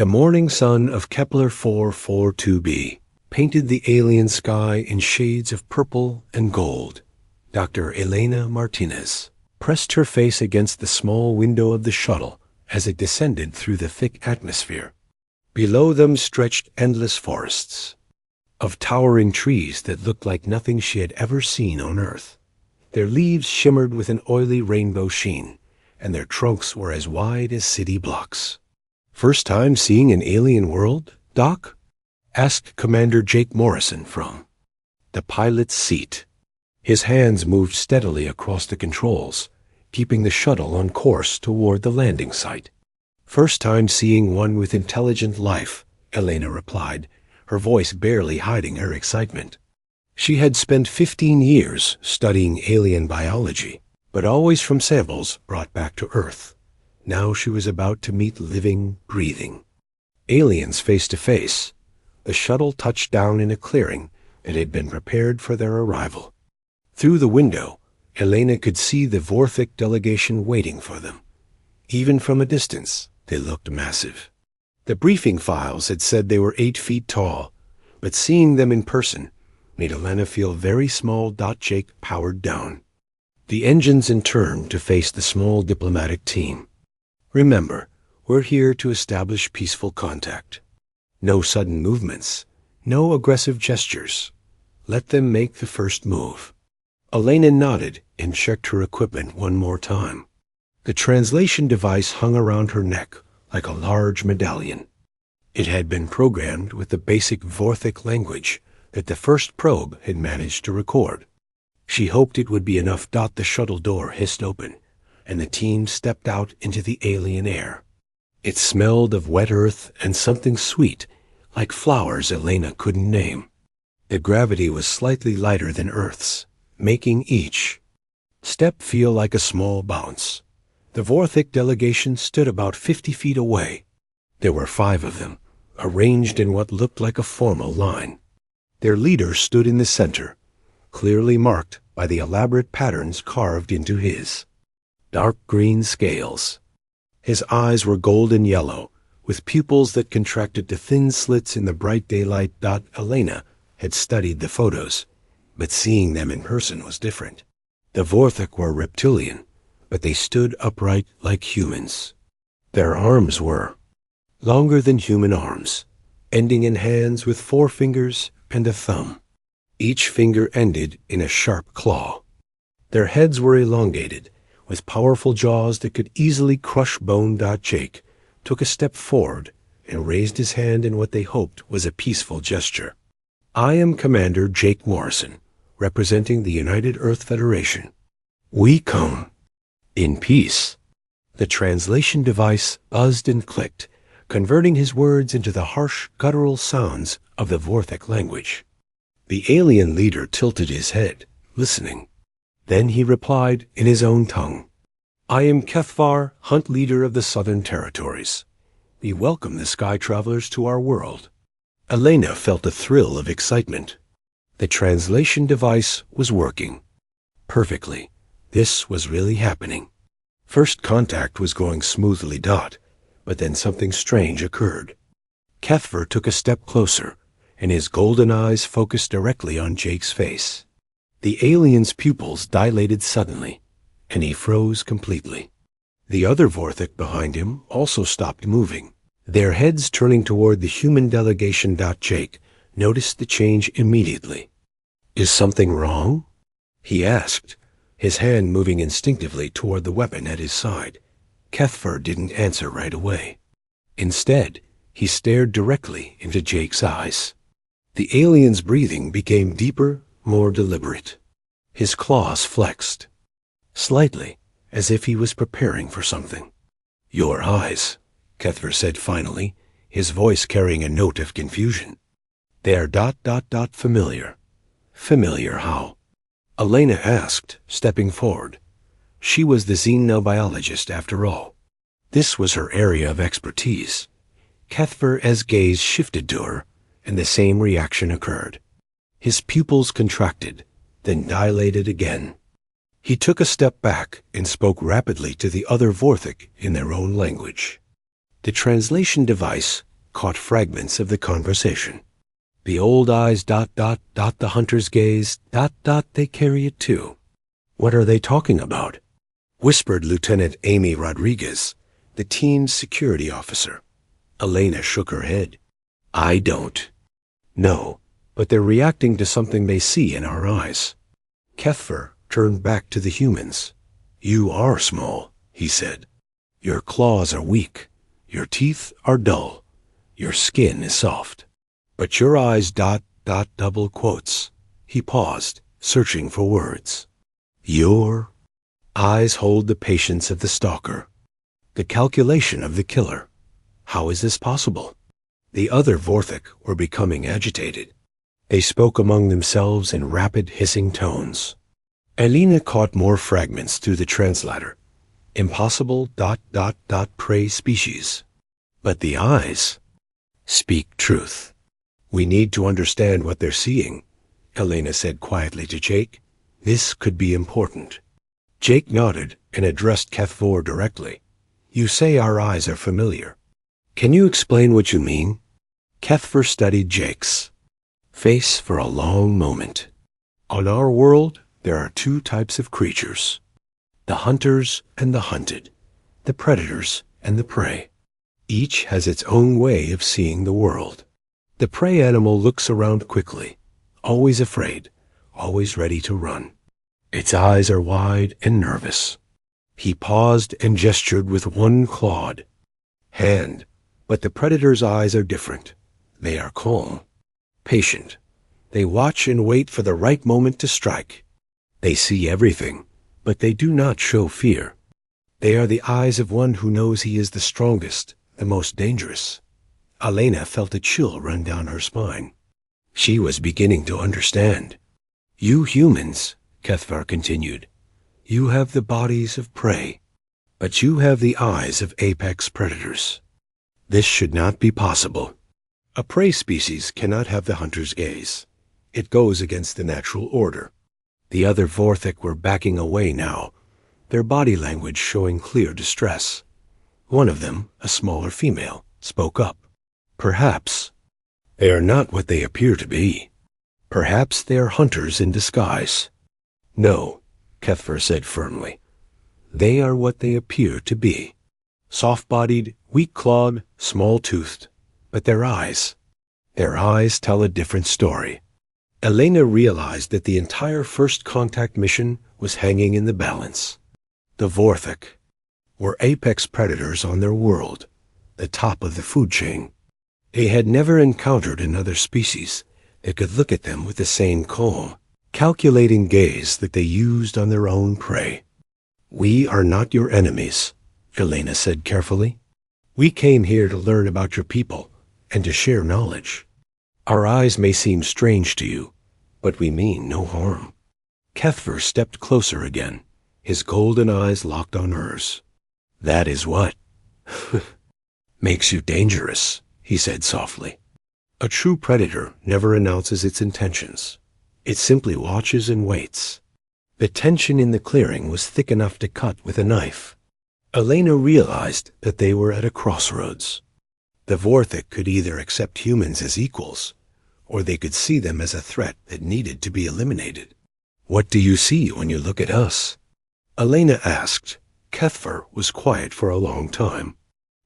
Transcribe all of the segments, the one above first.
A morning sun of Kepler 442b painted the alien sky in shades of purple and gold. Dr. Elena Martinez pressed her face against the small window of the shuttle as it descended through the thick atmosphere. Below them stretched endless forests of towering trees that looked like nothing she had ever seen on Earth. Their leaves shimmered with an oily rainbow sheen, and their trunks were as wide as city blocks. "First time seeing an alien world, Doc?" asked Commander Jake Morrison from the pilot's seat. His hands moved steadily across the controls, keeping the shuttle on course toward the landing site. "First time seeing one with intelligent life," Elena replied, her voice barely hiding her excitement. She had spent 15 years studying alien biology, but always from samples brought back to Earth. Now she was about to meet living, breathing aliens face to face. The shuttle touched down in a clearing that had been prepared for their arrival. Through the window, Elena could see the Vorthik delegation waiting for them. Even from a distance, they looked massive. The briefing files had said they were 8 feet tall, but seeing them in person made Elena feel very small. Jake powered down the engines in turn to face the small diplomatic team. "Remember, we're here to establish peaceful contact. No sudden movements, no aggressive gestures. Let them make the first move." Elena nodded and checked her equipment one more time. The translation device hung around her neck like a large medallion. It had been programmed with the basic Vorthik language that the first probe had managed to record. She hoped it would be enough. The shuttle door hissed open, and the team stepped out into the alien air. It smelled of wet earth and something sweet, like flowers Elena couldn't name. The gravity was slightly lighter than Earth's, making each step feel like a small bounce. The Vorthik delegation stood about 50 feet away. There were 5 of them, arranged in what looked like a formal line. Their leader stood in the center, clearly marked by the elaborate patterns carved into his dark green scales. His eyes were golden yellow, with pupils that contracted to thin slits in the bright daylight. Elena had studied the photos, but seeing them in person was different. The Vorthik were reptilian, but they stood upright like humans. Their arms were longer than human arms, ending in hands with 4 fingers and a thumb. Each finger ended in a sharp claw. Their heads were elongated, with powerful jaws that could easily crush bone. Jake took a step forward and raised his hand in what they hoped was a peaceful gesture. "I am Commander Jake Morrison, representing the United Earth Federation. We come in peace." The translation device buzzed and clicked, converting his words into the harsh, guttural sounds of the Vorthik language. The alien leader tilted his head, listening. Then he replied in his own tongue. "I am Kethvar, Hunt Leader of the Southern Territories. We welcome the sky travelers to our world." Elena felt a thrill of excitement. The translation device was working perfectly. This was really happening. First contact was going smoothly. But then something strange occurred. Kethvar took a step closer, and his golden eyes focused directly on Jake's face. The alien's pupils dilated suddenly, and he froze completely. The other Vorthik behind him also stopped moving, their heads turning toward the human delegation. Jake noticed the change immediately. "Is something wrong?" he asked, his hand moving instinctively toward the weapon at his side. Kethvar didn't answer right away. Instead, he stared directly into Jake's eyes. The alien's breathing became deeper, more deliberate. His claws flexed slightly, as if he was preparing for something. "Your eyes," Kethvar said finally, his voice carrying a note of confusion. "They're ... familiar." "Familiar how?" Elena asked, stepping forward. She was the xenobiologist after all. This was her area of expertise. Kethvar's gaze shifted to her, and the same reaction occurred. His pupils contracted, then dilated again. He took a step back and spoke rapidly to the other Vorthik in their own language. The translation device caught fragments of the conversation. The old eyes ... the hunter's gaze ... they carry it too. What are they talking about? Whispered Lieutenant Amy Rodriguez, the team's security officer. Elena shook her head. I don't. No, but they're reacting to something they see in our eyes. Kethfer turned back to the humans. You are small, he said. Your claws are weak. Your teeth are dull. Your skin is soft. But your eyes ... double quotes. He paused, searching for words. Your eyes hold the patience of the stalker, the calculation of the killer. How is this possible? The other Vorthik were becoming agitated. They spoke among themselves in rapid, hissing tones. Elena caught more fragments through the translator. Impossible ... prey species. But the eyes speak truth. We need to understand what they're seeing, Elena said quietly to Jake. This could be important. Jake nodded and addressed Kethfor directly. You say our eyes are familiar. Can you explain what you mean? Kethfor studied Jake's face for a long moment. On our world, there are two types of creatures. The hunters and the hunted. The predators and the prey. Each has its own way of seeing the world. The prey animal looks around quickly, always afraid, always ready to run. Its eyes are wide and nervous. He paused and gestured with one clawed hand, but the predator's eyes are different. They are calm, patient. They watch and wait for the right moment to strike. They see everything, but they do not show fear. They are the eyes of one who knows he is the strongest, the most dangerous. Elena felt a chill run down her spine. She was beginning to understand. You humans, Kethvar continued, you have the bodies of prey, but you have the eyes of apex predators. This should not be possible. A prey species cannot have the hunter's gaze. It goes against the natural order. The other Vorthik were backing away now, their body language showing clear distress. One of them, a smaller female, spoke up. Perhaps they are not what they appear to be. Perhaps they are hunters in disguise. No, Kethvar said firmly. They are what they appear to be. Soft-bodied, weak-clawed, small-toothed. But their eyes tell a different story. Elena realized that the entire first contact mission was hanging in the balance. The Vorthik were apex predators on their world, the top of the food chain. They had never encountered another species that could look at them with the same calm, calculating gaze that they used on their own prey. We are not your enemies, Elena said carefully. We came here to learn about your people and to share knowledge. Our eyes may seem strange to you, but we mean no harm. Kethvar stepped closer again, his golden eyes locked on hers. That is what makes you dangerous, he said softly. A true predator never announces its intentions. It simply watches and waits. The tension in the clearing was thick enough to cut with a knife. Elena realized that they were at a crossroads. The Vorthik could either accept humans as equals, or they could see them as a threat that needed to be eliminated. What do you see when you look at us? Elena asked. Kethvar was quiet for a long time.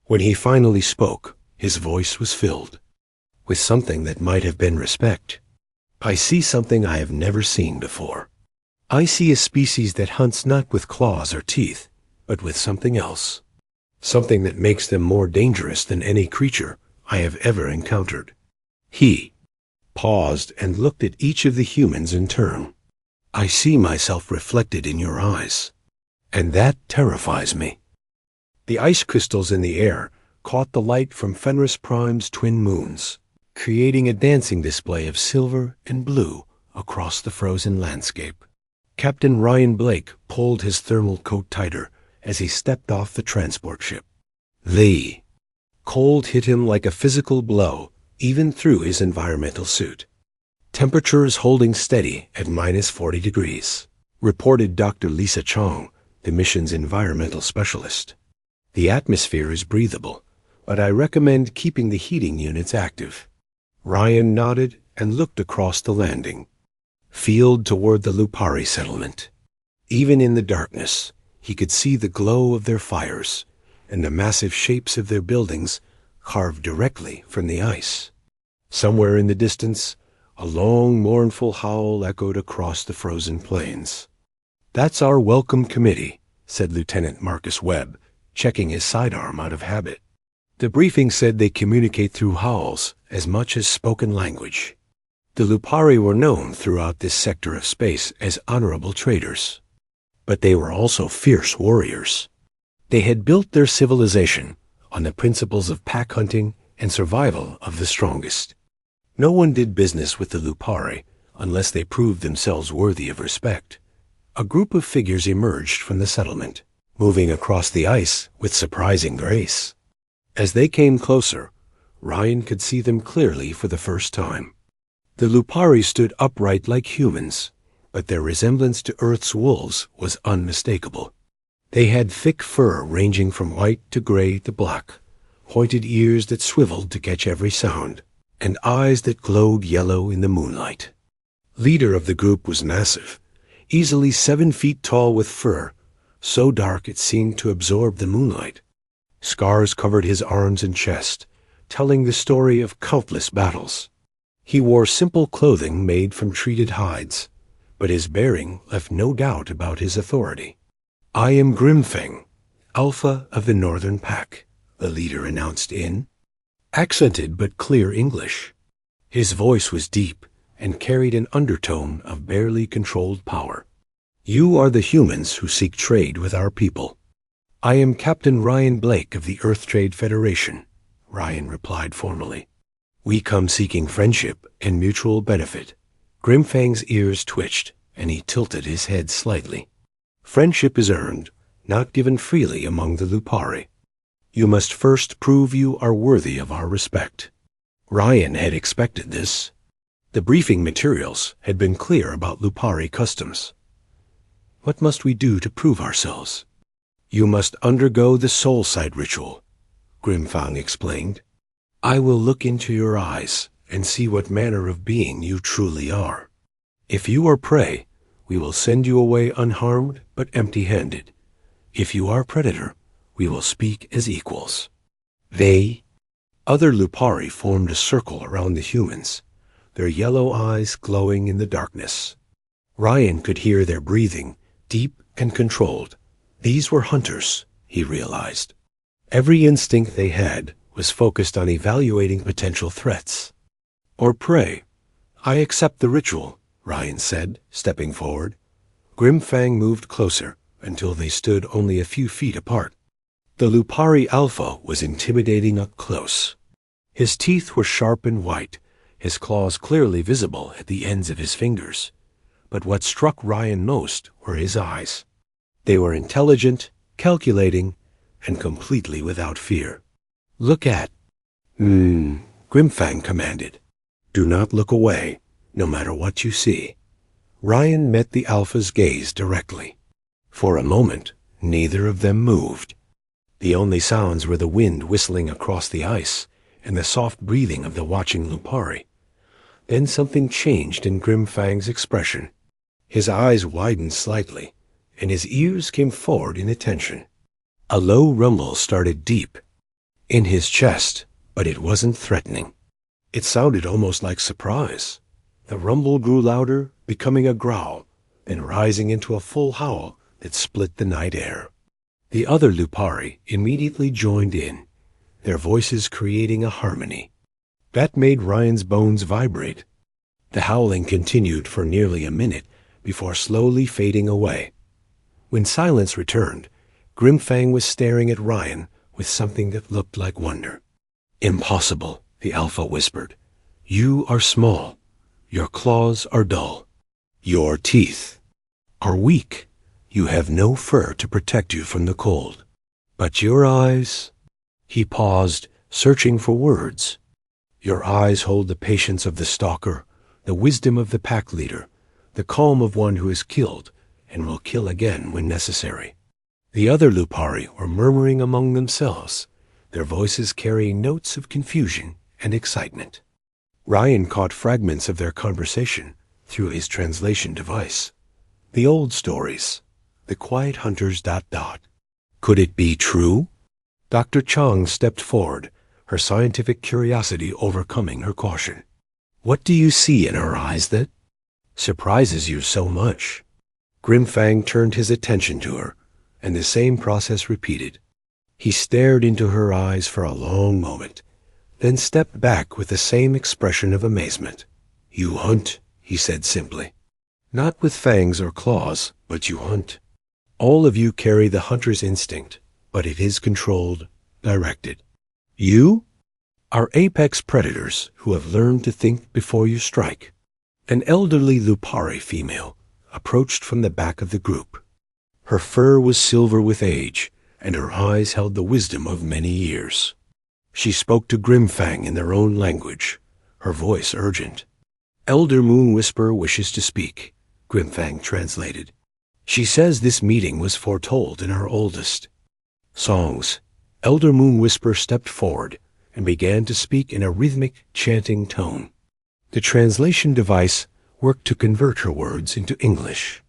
When he finally spoke, his voice was filled with something that might have been respect. I see something I have never seen before. I see a species that hunts not with claws or teeth, but with something else. Something that makes them more dangerous than any creature I have ever encountered. He paused and looked at each of the humans in turn. I see myself reflected in your eyes, and that terrifies me. The ice crystals in the air caught the light from Fenris Prime's twin moons, creating a dancing display of silver and blue across the frozen landscape. Captain Ryan Blake pulled his thermal coat tighter as he stepped off the transport ship. The cold hit him like a physical blow, even through his environmental suit. Temperatures holding steady at -40 degrees, reported Dr. Lisa Chong, the mission's environmental specialist. The atmosphere is breathable, but I recommend keeping the heating units active." Ryan nodded and looked across the landing, field toward the Lupari settlement. Even in the darkness, he could see the glow of their fires and the massive shapes of their buildings carved directly from the ice. Somewhere in the distance, a long, mournful howl echoed across the frozen plains. "That's our welcome committee," said Lieutenant Marcus Webb, checking his sidearm out of habit. "The briefing said they communicate through howls as much as spoken language." The Lupari were known throughout this sector of space as honorable traders, but they were also fierce warriors. They had built their civilization on the principles of pack hunting and survival of the strongest. No one did business with the Lupari unless they proved themselves worthy of respect. A group of figures emerged from the settlement, moving across the ice with surprising grace. As they came closer, Ryan could see them clearly for the first time. The Lupari stood upright like humans, but their resemblance to Earth's wolves was unmistakable. They had thick fur ranging from white to gray to black, pointed ears that swiveled to catch every sound, and eyes that glowed yellow in the moonlight. Leader of the group was massive, easily 7 feet tall with fur, so dark it seemed to absorb the moonlight. Scars covered his arms and chest, telling the story of countless battles. He wore simple clothing made from treated hides, but his bearing left no doubt about his authority. "I am Grimfang, Alpha of the Northern Pack," the leader announced in accented but clear English. His voice was deep and carried an undertone of barely controlled power. "You are the humans who seek trade with our people." "I am Captain Ryan Blake of the Earth Trade Federation," Ryan replied formally. "We come seeking friendship and mutual benefit." Grimfang's ears twitched, and he tilted his head slightly. "Friendship is earned, not given freely among the Lupari. You must first prove you are worthy of our respect." Ryan had expected this. The briefing materials had been clear about Lupari customs. "What must we do to prove ourselves?" "You must undergo the soul sight ritual," Grimfang explained. "I will look into your eyes and see what manner of being you truly are. If you are prey, we will send you away unharmed but empty-handed. If you are predator, we will speak as equals." Other Lupari formed a circle around the humans, their yellow eyes glowing in the darkness. Ryan could hear their breathing, deep and controlled. These were hunters, he realized. Every instinct they had was focused on evaluating potential threats. "Or prey. I accept the ritual," Ryan said, stepping forward. Grimfang moved closer until they stood only a few feet apart. The Lupari Alpha was intimidating up close. His teeth were sharp and white, his claws clearly visible at the ends of his fingers. But what struck Ryan most were his eyes. They were intelligent, calculating, and completely without fear. "Look at—" Grimfang commanded. "Do not look away, no matter what you see." Ryan met the Alpha's gaze directly. For a moment, neither of them moved. The only sounds were the wind whistling across the ice and the soft breathing of the watching Lupari. Then something changed in Grimfang's expression. His eyes widened slightly, and his ears came forward in attention. A low rumble started deep in his chest, but it wasn't threatening. It sounded almost like surprise. The rumble grew louder, becoming a growl, then rising into a full howl that split the night air. The other Lupari immediately joined in, their voices creating a harmony. That made Ryan's bones vibrate. The howling continued for nearly a minute before slowly fading away. When silence returned, Grimfang was staring at Ryan with something that looked like wonder. "Impossible," the Alpha whispered. "You are small. Your claws are dull. Your teeth are weak. You have no fur to protect you from the cold. But your eyes—" He paused, searching for words. "Your eyes hold the patience of the stalker, the wisdom of the pack leader, the calm of one who has killed and will kill again when necessary." The other Lupari were murmuring among themselves, their voices carrying notes of confusion and excitement. Ryan caught fragments of their conversation through his translation device. The old stories. The quiet hunters ... Could it be true? Dr. Chang stepped forward, her scientific curiosity overcoming her caution. What do you see in her eyes that surprises you so much? Grimfang turned his attention to her, and the same process repeated. He stared into her eyes for a long moment, then stepped back with the same expression of amazement. You hunt, he said simply. Not with fangs or claws, but you hunt. All of you carry the hunter's instinct, but it is controlled, directed. You are apex predators who have learned to think before you strike. An elderly Lupari female approached from the back of the group. Her fur was silver with age, and her eyes held the wisdom of many years. She spoke to Grimfang in their own language, her voice urgent. Elder Moon Whisper wishes to speak, Grimfang translated. She says this meeting was foretold in our oldest songs. Elder Moon Whisper stepped forward and began to speak in a rhythmic, chanting tone. The translation device worked to convert her words into English.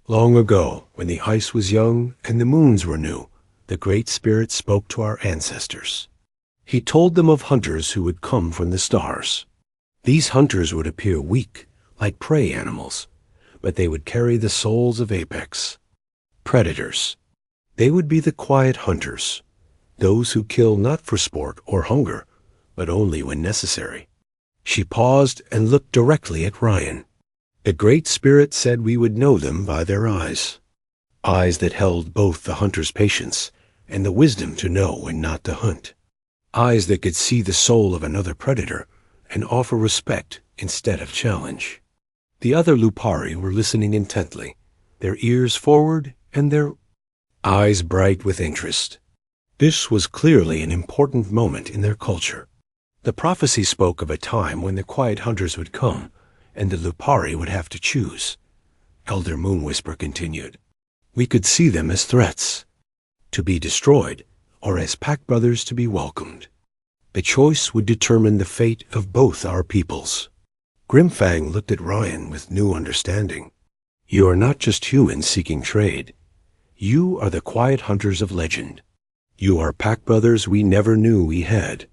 Long ago, when the ice was young and the moons were new, the Great Spirit spoke to our ancestors. He told them of hunters who would come from the stars. These hunters would appear weak, like prey animals, but they would carry the souls of apex predators. They would be the quiet hunters, those who kill not for sport or hunger, but only when necessary. She paused and looked directly at Ryan. The Great Spirit said we would know them by their eyes. Eyes that held both the hunter's patience and the wisdom to know when not to hunt. Eyes that could see the soul of another predator and offer respect instead of challenge. The other Lupari were listening intently, their ears forward and their eyes bright with interest. This was clearly an important moment in their culture. The prophecy spoke of a time when the quiet hunters would come, and the Lupari would have to choose. Elder Moon Whisper continued. We could see them as threats, to be destroyed, or as pack brothers to be welcomed. The choice would determine the fate of both our peoples. Grimfang looked at Ryan with new understanding. You are not just humans seeking trade. You are the quiet hunters of legend. You are pack brothers we never knew we had.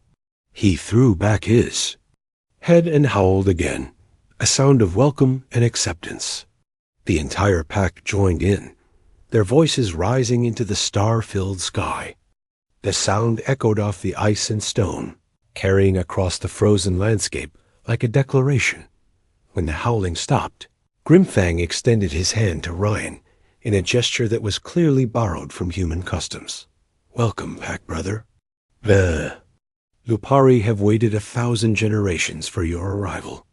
He threw back his head and howled again, a sound of welcome and acceptance. The entire pack joined in, their voices rising into the star-filled sky. The sound echoed off the ice and stone, carrying across the frozen landscape like a declaration. When the howling stopped, Grimfang extended his hand to Ryan in a gesture that was clearly borrowed from human customs. Welcome, pack brother. The Lupari have waited 1,000 generations for your arrival.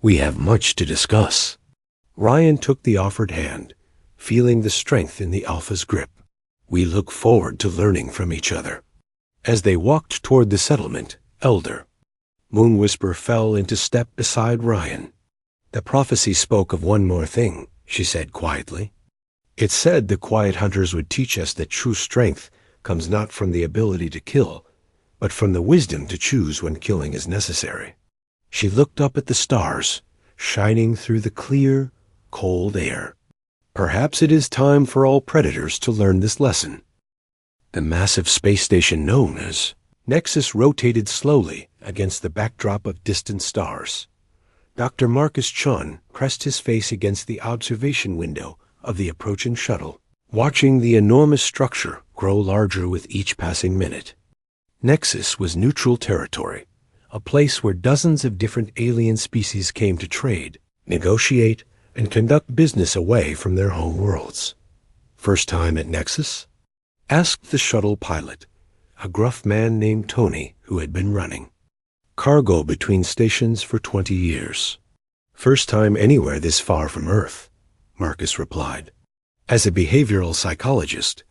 We have much to discuss. Ryan took the offered hand, feeling the strength in the Alpha's grip. We look forward to learning from each other. As they walked toward the settlement, Elder Moon Whisper fell into step beside Ryan. The prophecy spoke of one more thing, she said quietly. It said the quiet hunters would teach us that true strength comes not from the ability to kill, but from the wisdom to choose when killing is necessary. She looked up at the stars, shining through the clear, cold air. Perhaps it is time for all predators to learn this lesson. The massive space station known as Nexus rotated slowly against the backdrop of distant stars. Dr. Marcus Chun pressed his face against the observation window of the approaching shuttle, watching the enormous structure grow larger with each passing minute. Nexus was neutral territory, a place where dozens of different alien species came to trade, negotiate, and conduct business away from their home worlds. First time at Nexus? Asked the shuttle pilot, a gruff man named Tony who had been running cargo between stations for 20 years. First time anywhere this far from Earth, Marcus replied. As a behavioral psychologist,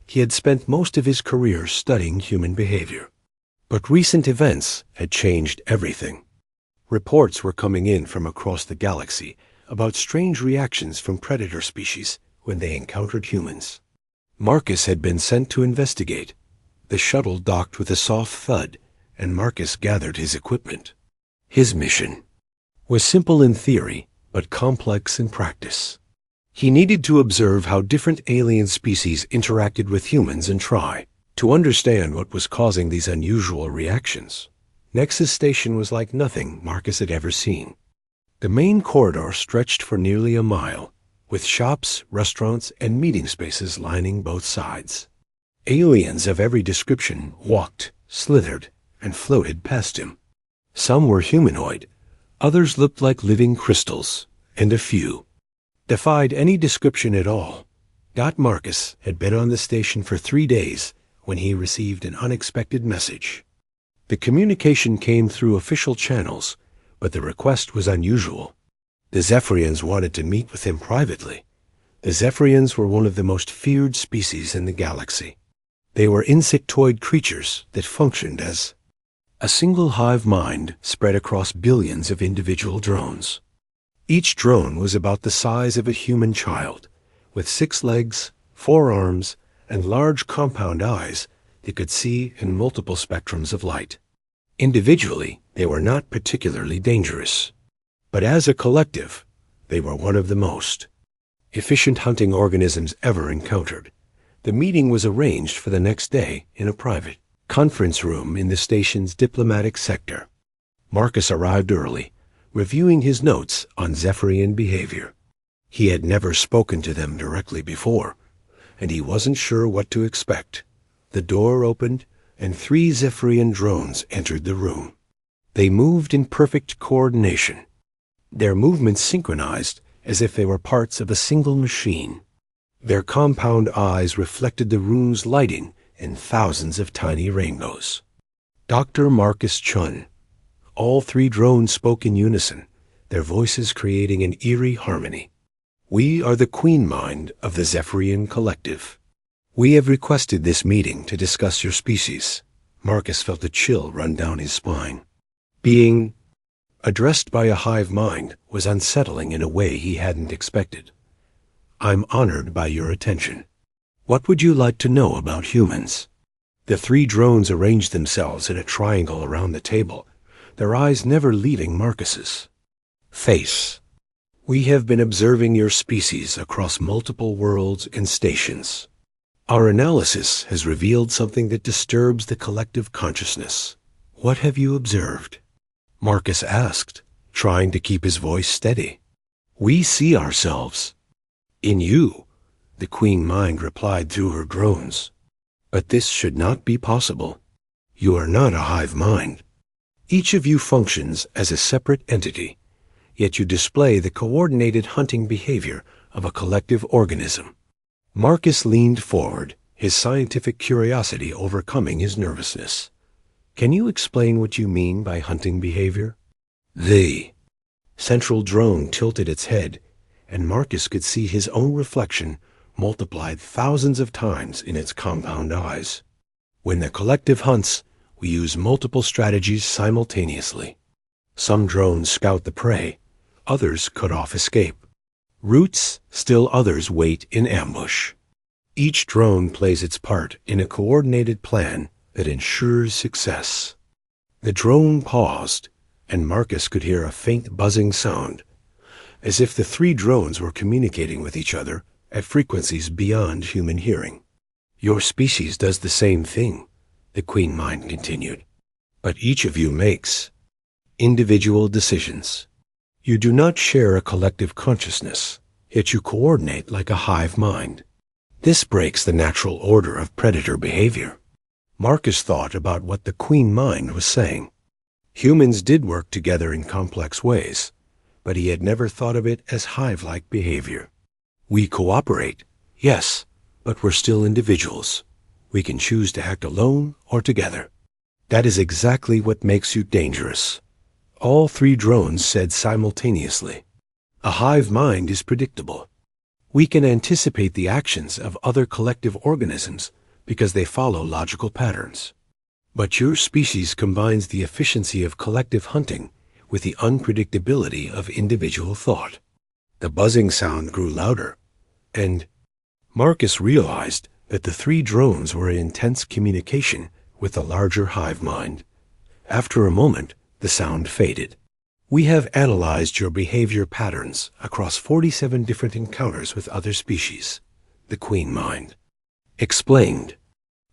he had spent most of his career studying human behavior. But recent events had changed everything. Reports were coming in from across the galaxy about strange reactions from predator species when they encountered humans. Marcus had been sent to investigate, The shuttle docked with a soft thud, and Marcus gathered his equipment. His mission was simple in theory, but complex in practice. He needed to observe how different alien species interacted with humans and try to understand what was causing these unusual reactions. Nexus Station was like nothing Marcus had ever seen. The main corridor stretched for nearly a mile, with shops, restaurants, and meeting spaces lining both sides. Aliens of every description walked, slithered, and floated past him. Some were humanoid, others looked like living crystals, and a few defied any description at all. Marcus had been on the station for 3 days when he received an unexpected message. The communication came through official channels, but the request was unusual. The Zephyrians wanted to meet with him privately. The Zephyrians were one of the most feared species in the galaxy. They were insectoid creatures that functioned as a single hive mind spread across billions of individual drones. Each drone was about the size of a human child, with 6 legs, 4 arms, and large compound eyes that could see in multiple spectrums of light. Individually, they were not particularly dangerous, but as a collective, they were one of the most efficient hunting organisms ever encountered. The meeting was arranged for the next day in a private conference room in the station's diplomatic sector. Marcus arrived early, reviewing his notes on Zephyrian behavior. He had never spoken to them directly before, and he wasn't sure what to expect. The door opened, and 3 Zephyrian drones entered the room. They moved in perfect coordination, their movements synchronized as if they were parts of a single machine. Their compound eyes reflected the room's lighting in thousands of tiny rainbows. Dr. Marcus Chun. All 3 drones spoke in unison, their voices creating an eerie harmony. We are the Queen Mind of the Zephyrian Collective. We have requested this meeting to discuss your species. Marcus felt a chill run down his spine. Being addressed by a hive mind was unsettling in a way he hadn't expected. I'm honored by your attention. What would you like to know about humans? The 3 drones arranged themselves in a triangle around the table, their eyes never leaving Marcus's face. We have been observing your species across multiple worlds and stations. Our analysis has revealed something that disturbs the collective consciousness. What have you observed? Marcus asked, trying to keep his voice steady. We see ourselves in you, the Queen Mind replied through her drones. But this should not be possible. You are not a hive mind. Each of you functions as a separate entity, yet you display the coordinated hunting behavior of a collective organism. Marcus leaned forward, his scientific curiosity overcoming his nervousness. Can you explain what you mean by hunting behavior? The central drone tilted its head, and Marcus could see his own reflection multiplied thousands of times in its compound eyes. When the collective hunts, we use multiple strategies simultaneously. Some drones scout the prey, others cut off escape routes, still others wait in ambush. Each drone plays its part in a coordinated plan that ensures success. The drone paused, and Marcus could hear a faint buzzing sound, as if the 3 drones were communicating with each other at frequencies beyond human hearing. Your species does the same thing, the Queen Mind continued, but each of you makes individual decisions. You do not share a collective consciousness, yet you coordinate like a hive mind. This breaks the natural order of predator behavior. Marcus thought about what the Queen Mind was saying. Humans did work together in complex ways, but he had never thought of it as hive-like behavior. We cooperate, yes, but we're still individuals. We can choose to act alone or together. That is exactly what makes you dangerous. All 3 drones said simultaneously. A hive mind is predictable. We can anticipate the actions of other collective organisms because they follow logical patterns. But your species combines the efficiency of collective hunting with the unpredictability of individual thought. The buzzing sound grew louder, and Marcus realized that the three drones were in intense communication with the larger hive mind. After a moment, the sound faded. We have analyzed your behavior patterns across 47 different encounters with other species, the Queen Mind explained.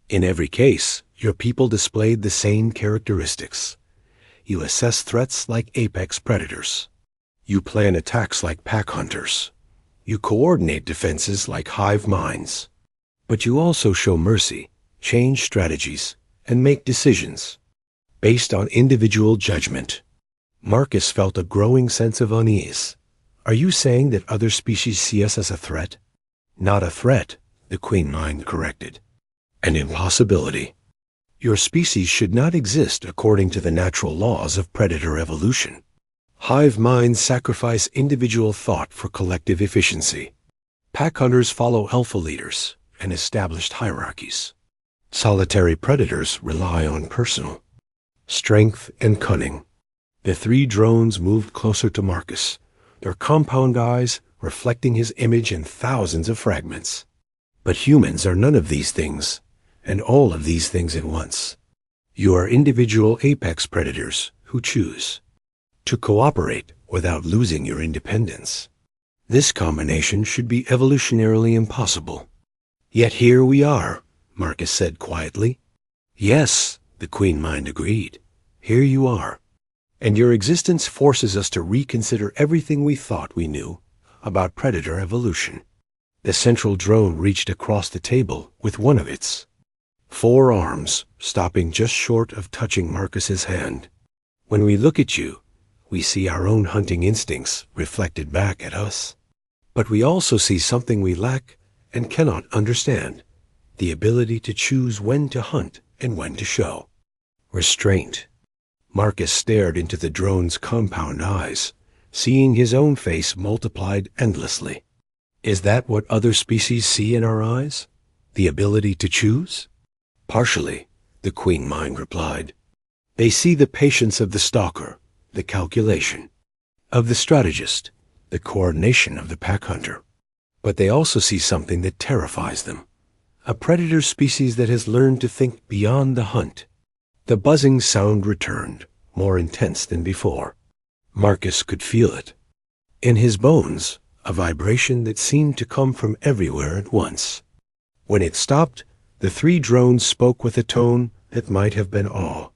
In every case, your people displayed the same characteristics. You assess threats like apex predators. You plan attacks like pack hunters. You coordinate defenses like hive minds. But you also show mercy, change strategies, and make decisions based on individual judgment. Marcus felt a growing sense of unease. Are you saying that other species see us as a threat? Not a threat, the Queen Mind corrected. An impossibility. Your species should not exist according to the natural laws of predator evolution. Hive minds sacrifice individual thought for collective efficiency. Pack hunters follow alpha leaders and established hierarchies. Solitary predators rely on personal strength and cunning. The three drones moved closer to Marcus, their compound eyes reflecting his image in thousands of fragments. But humans are none of these things, and all of these things at once. You are individual apex predators who choose to cooperate without losing your independence. This combination should be evolutionarily impossible. Yet here we are, Marcus said quietly. Yes, the Queen Mind agreed. Here you are. And your existence forces us to reconsider everything we thought we knew about predator evolution. The central drone reached across the table with one of its four arms, stopping just short of touching Marcus's hand. When we look at you, we see our own hunting instincts reflected back at us. But we also see something we lack and cannot understand, the ability to choose when to hunt and when to show restraint. Marcus stared into the drone's compound eyes, seeing his own face multiplied endlessly. Is that what other species see in our eyes? The ability to choose? Partially, the Queen Mind replied. They see the patience of the stalker, the calculation of the strategist, the coordination of the pack hunter. But they also see something that terrifies them, a predator species that has learned to think beyond the hunt. The buzzing sound returned, more intense than before. Marcus could feel it. In his bones, a vibration that seemed to come from everywhere at once. When it stopped, the three drones spoke with a tone that might have been awe.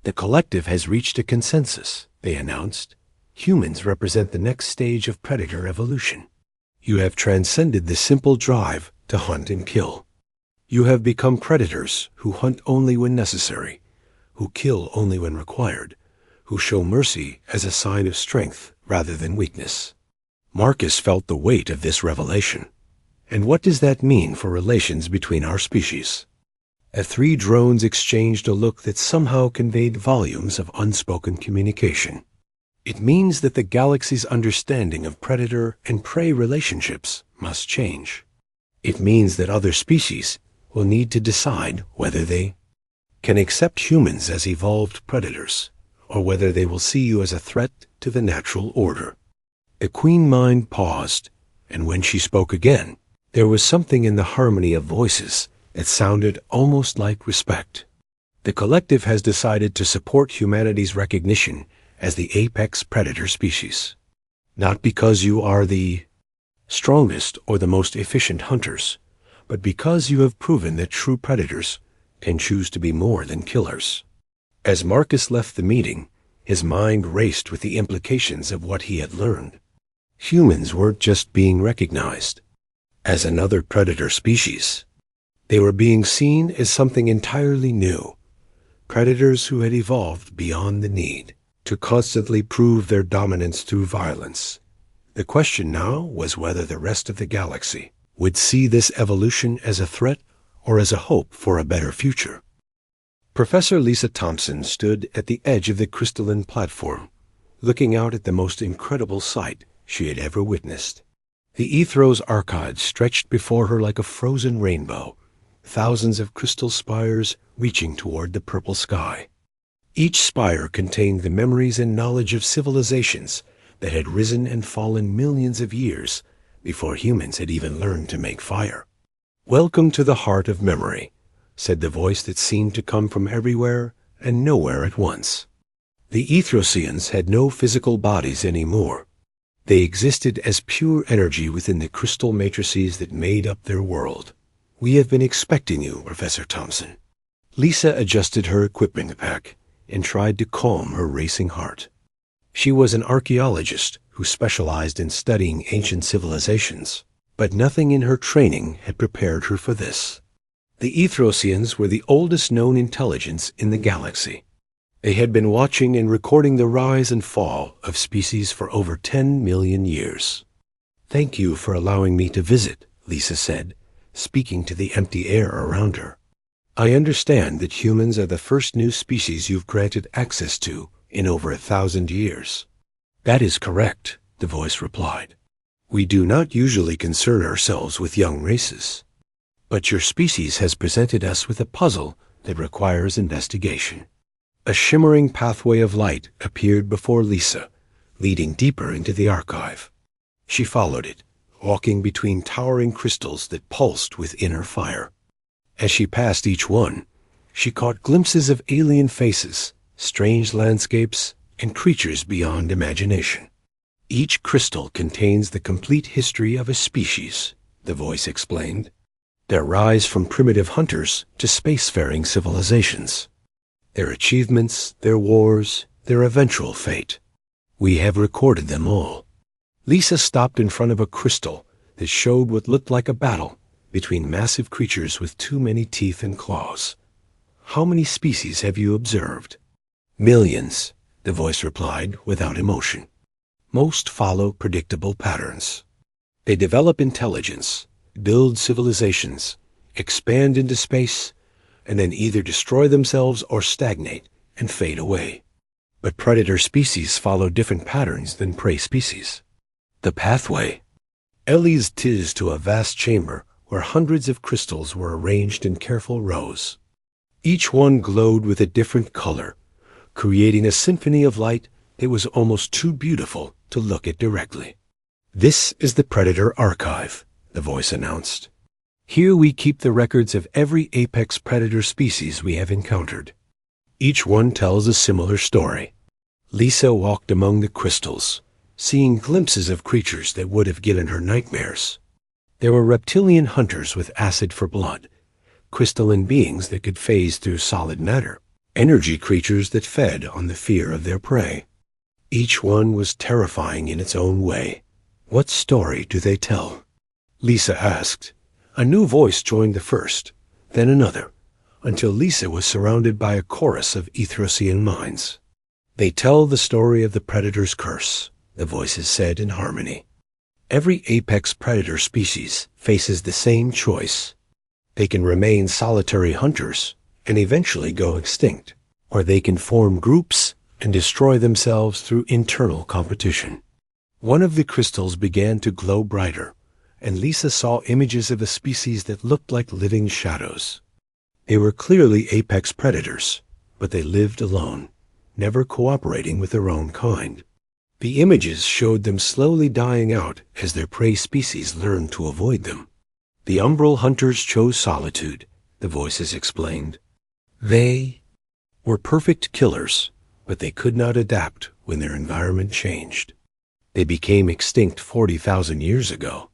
The collective has reached a consensus, they announced. Humans represent the next stage of predator evolution. You have transcended the simple drive to hunt and kill. You have become predators who hunt only when necessary, who kill only when required, who show mercy as a sign of strength rather than weakness. Marcus felt the weight of this revelation. And what does that mean for relations between our species? The three drones exchanged a look that somehow conveyed volumes of unspoken communication. It means that the galaxy's understanding of predator and prey relationships must change. It means that other species will need to decide whether they can accept humans as evolved predators, or whether they will see you as a threat to the natural order. The Queen Mind paused, and when she spoke again, there was something in the harmony of voices that sounded almost like respect. The collective has decided to support humanity's recognition as the apex predator species. Not because you are the strongest or the most efficient hunters, but because you have proven that true predators can choose to be more than killers. As Marcus left the meeting, his mind raced with the implications of what he had learned. Humans weren't just being recognized as another predator species. They were being seen as something entirely new, predators who had evolved beyond the need to constantly prove their dominance through violence. The question now was whether the rest of the galaxy would see this evolution as a threat or as a hope for a better future. Professor Lisa Thompson stood at the edge of the crystalline platform, looking out at the most incredible sight she had ever witnessed. The Ethros archives stretched before her like a frozen rainbow, thousands of crystal spires reaching toward the purple sky. Each spire contained the memories and knowledge of civilizations that had risen and fallen millions of years before humans had even learned to make fire. "Welcome to the heart of memory," said the voice that seemed to come from everywhere and nowhere at once. The Ethrosians had no physical bodies anymore. They existed as pure energy within the crystal matrices that made up their world. "We have been expecting you, Professor Thompson." Lisa adjusted her equipment pack and tried to calm her racing heart. She was an archaeologist who specialized in studying ancient civilizations, but nothing in her training had prepared her for this. The Ethrosians were the oldest known intelligence in the galaxy. They had been watching and recording the rise and fall of species for over 10 million years. "Thank you for allowing me to visit," Lisa said, speaking to the empty air around her. "I understand that humans are the first new species you've granted access to in over 1,000 years. "That is correct," the voice replied. "We do not usually concern ourselves with young races. But your species has presented us with a puzzle that requires investigation." A shimmering pathway of light appeared before Lisa, leading deeper into the archive. She followed it, walking between towering crystals that pulsed with inner fire. As she passed each one, she caught glimpses of alien faces, strange landscapes, and creatures beyond imagination. "Each crystal contains the complete history of a species," the voice explained. "Their rise from primitive hunters to spacefaring civilizations. Their achievements, their wars, their eventual fate. We have recorded them all." Lisa stopped in front of a crystal that showed what looked like a battle between massive creatures with too many teeth and claws. "How many species have you observed?" "Millions," the voice replied without emotion. "Most follow predictable patterns. They develop intelligence, build civilizations, expand into space, and then either destroy themselves or stagnate and fade away. But predator species follow different patterns than prey species." The pathway. Ellie's tiz to a vast chamber where hundreds of crystals were arranged in careful rows. Each one glowed with a different color, creating a symphony of light that was almost too beautiful to look at directly. "This is the Predator Archive," the voice announced. "Here we keep the records of every apex predator species we have encountered. Each one tells a similar story." Lisa walked among the crystals, seeing glimpses of creatures that would have given her nightmares. There were reptilian hunters with acid for blood, crystalline beings that could phase through solid matter, energy creatures that fed on the fear of their prey. Each one was terrifying in its own way. "What story do they tell?" Lisa asked. A new voice joined the first, then another, until Lisa was surrounded by a chorus of Ethrosian minds. "They tell the story of the predator's curse," the voices said in harmony. "Every apex predator species faces the same choice. They can remain solitary hunters and eventually go extinct, or they can form groups and destroy themselves through internal competition." One of the crystals began to glow brighter, and Lisa saw images of a species that looked like living shadows. They were clearly apex predators, but they lived alone, never cooperating with their own kind. The images showed them slowly dying out as their prey species learned to avoid them. "The umbral hunters chose solitude," the voices explained. They were perfect killers, but they could not adapt when their environment changed. They became extinct 40,000 years ago.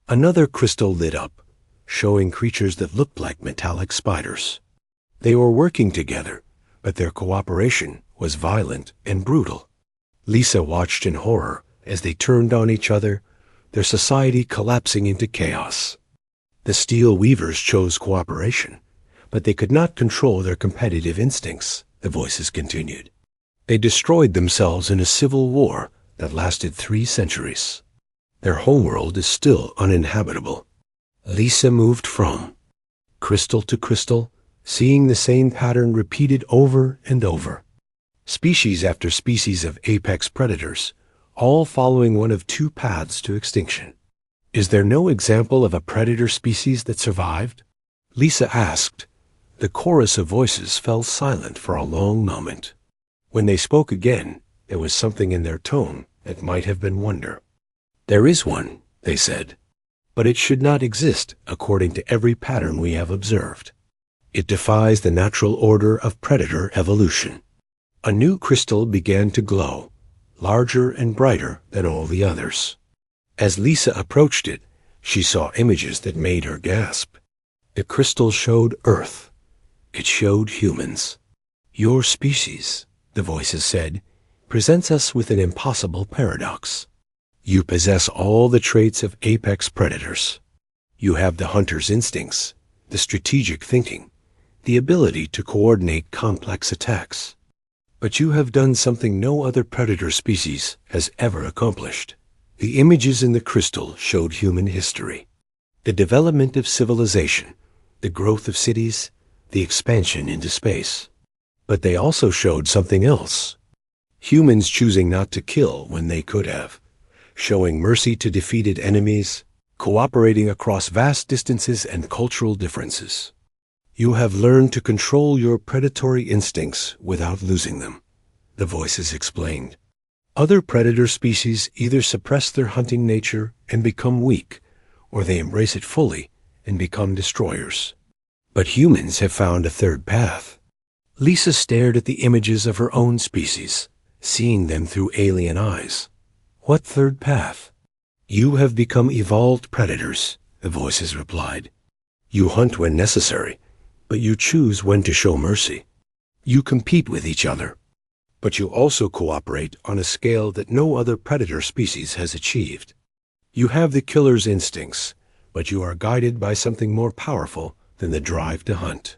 Another crystal lit up, showing creatures that looked like metallic spiders. They were working together, but their cooperation was violent and brutal. Lisa watched in horror as they turned on each other, their society collapsing into chaos. The Steel Weavers chose cooperation, but they could not control their competitive instincts, the voices continued. They destroyed themselves in a civil war that lasted 3 centuries. Their homeworld is still uninhabitable. Lisa moved from crystal to crystal, seeing the same pattern repeated over and over. Species after species of apex predators, all following one of 2 paths to extinction. "Is there no example of a predator species that survived?" Lisa asked. The chorus of voices fell silent for a long moment. When they spoke again, there was something in their tone that might have been wonder. "There is one," they said. but it should not exist according to every pattern we have observed. It defies the natural order of predator evolution. A new crystal began to glow, larger and brighter than all the others. As Lisa approached it, she saw images that made her gasp. The crystal showed Earth. It showed humans. Your species, the voices said, presents us with an impossible paradox. You possess all the traits of apex predators. You have the hunter's instincts, the strategic thinking, the ability to coordinate complex attacks. But you have done something no other predator species has ever accomplished. The images in the crystal showed human history, the development of civilization, the growth of cities, the expansion into space. But they also showed something else. Humans choosing not to kill when they could have, showing mercy to defeated enemies, cooperating across vast distances and cultural differences. You have learned to control your predatory instincts without losing them, the voices explained. Other predator species either suppress their hunting nature and become weak, or they embrace it fully and become destroyers. But humans have found a third path. Lisa stared at the images of her own species, seeing them through alien eyes. What third path? You have become evolved predators, the voices replied. You hunt when necessary, but you choose when to show mercy. You compete with each other, but you also cooperate on a scale that no other predator species has achieved. You have the killer's instincts, but you are guided by something more powerful than the drive to hunt.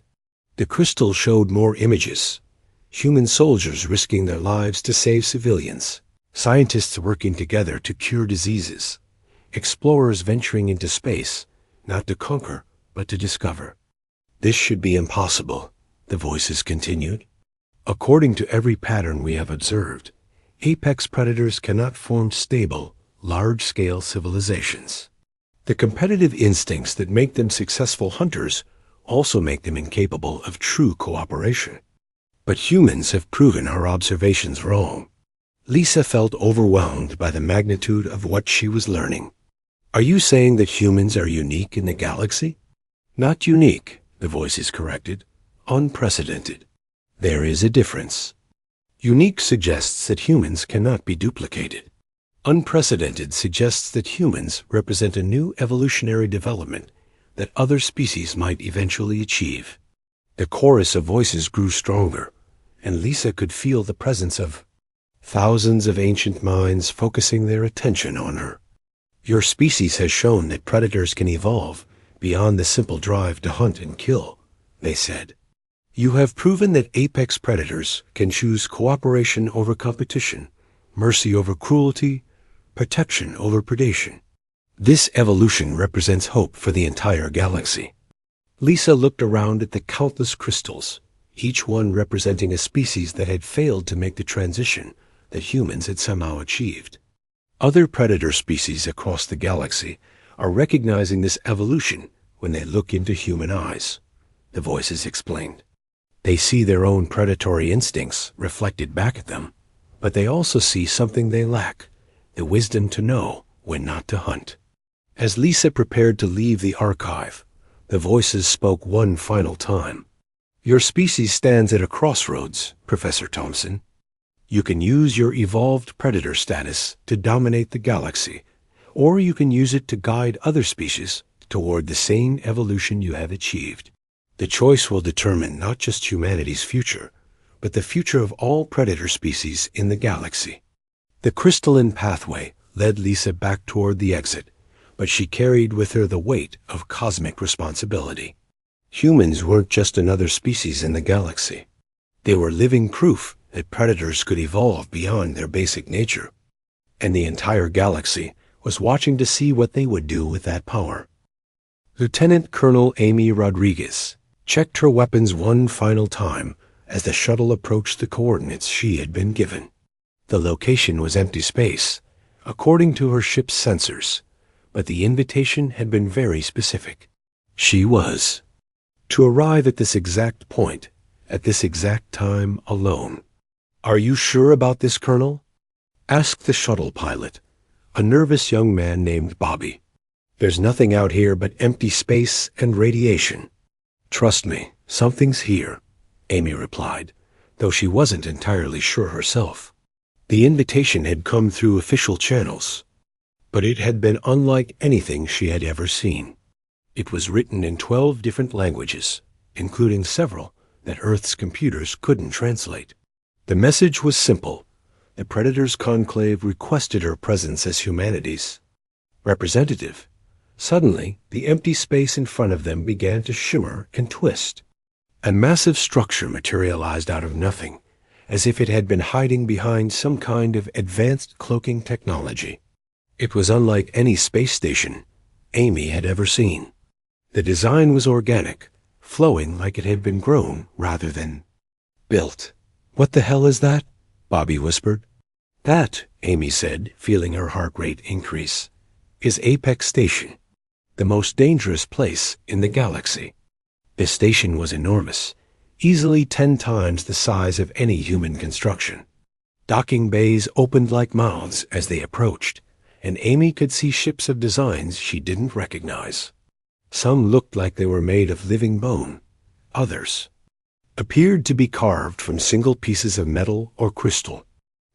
The crystal showed more images. Human soldiers risking their lives to save civilians, scientists working together to cure diseases, explorers venturing into space, not to conquer, but to discover. This should be impossible, the voices continued. According to every pattern we have observed, apex predators cannot form stable, large-scale civilizations. The competitive instincts that make them successful hunters also make them incapable of true cooperation. But humans have proven our observations wrong. Lisa felt overwhelmed by the magnitude of what she was learning. Are you saying that humans are unique in the galaxy? Not unique, the voices corrected. Unprecedented. There is a difference. Unique suggests that humans cannot be duplicated. Unprecedented suggests that humans represent a new evolutionary development that other species might eventually achieve. The chorus of voices grew stronger, and Lisa could feel the presence of thousands of ancient minds focusing their attention on her. Your species has shown that predators can evolve beyond the simple drive to hunt and kill, they said. You have proven that apex predators can choose cooperation over competition, mercy over cruelty, protection over predation. This evolution represents hope for the entire galaxy. Lisa looked around at the countless crystals, each one representing a species that had failed to make the transition that humans had somehow achieved. Other predator species across the galaxy are recognizing this evolution when they look into human eyes, the voices explained. They see their own predatory instincts reflected back at them, but they also see something they lack, the wisdom to know when not to hunt. As Lisa prepared to leave the archive, the voices spoke one final time. Your species stands at a crossroads, Professor Thompson. You can use your evolved predator status to dominate the galaxy, or you can use it to guide other species toward the same evolution you have achieved. The choice will determine not just humanity's future, but the future of all predator species in the galaxy. The crystalline pathway led Lisa back toward the exit, but she carried with her the weight of cosmic responsibility. Humans weren't just another species in the galaxy. They were living proof that predators could evolve beyond their basic nature, and the entire galaxy was watching to see what they would do with that power. Lieutenant Colonel Amy Rodriguez checked her weapons one final time as the shuttle approached the coordinates she had been given. The location was empty space, according to her ship's sensors, but the invitation had been very specific. She was to arrive at this exact point, at this exact time alone. Are you sure about this, Colonel? Asked the shuttle pilot, a nervous young man named Bobby. There's nothing out here but empty space and radiation. Trust me, something's here, Amy replied, though she wasn't entirely sure herself. The invitation had come through official channels, but it had been unlike anything she had ever seen. It was written in 12 different languages, including several that Earth's computers couldn't translate. The message was simple. The Predator's Conclave requested her presence as humanity's representative. Suddenly, the empty space in front of them began to shimmer and twist. A massive structure materialized out of nothing, as if it had been hiding behind some kind of advanced cloaking technology. It was unlike any space station Amy had ever seen. The design was organic, flowing like it had been grown rather than built. "What the hell is that?" Bobby whispered. "That," Amy said, feeling her heart rate increase, "is Apex Station, the most dangerous place in the galaxy." This station was enormous, easily 10 times the size of any human construction. Docking bays opened like mouths as they approached, and Amy could see ships of designs she didn't recognize. Some looked like they were made of living bone. Others appeared to be carved from single pieces of metal or crystal.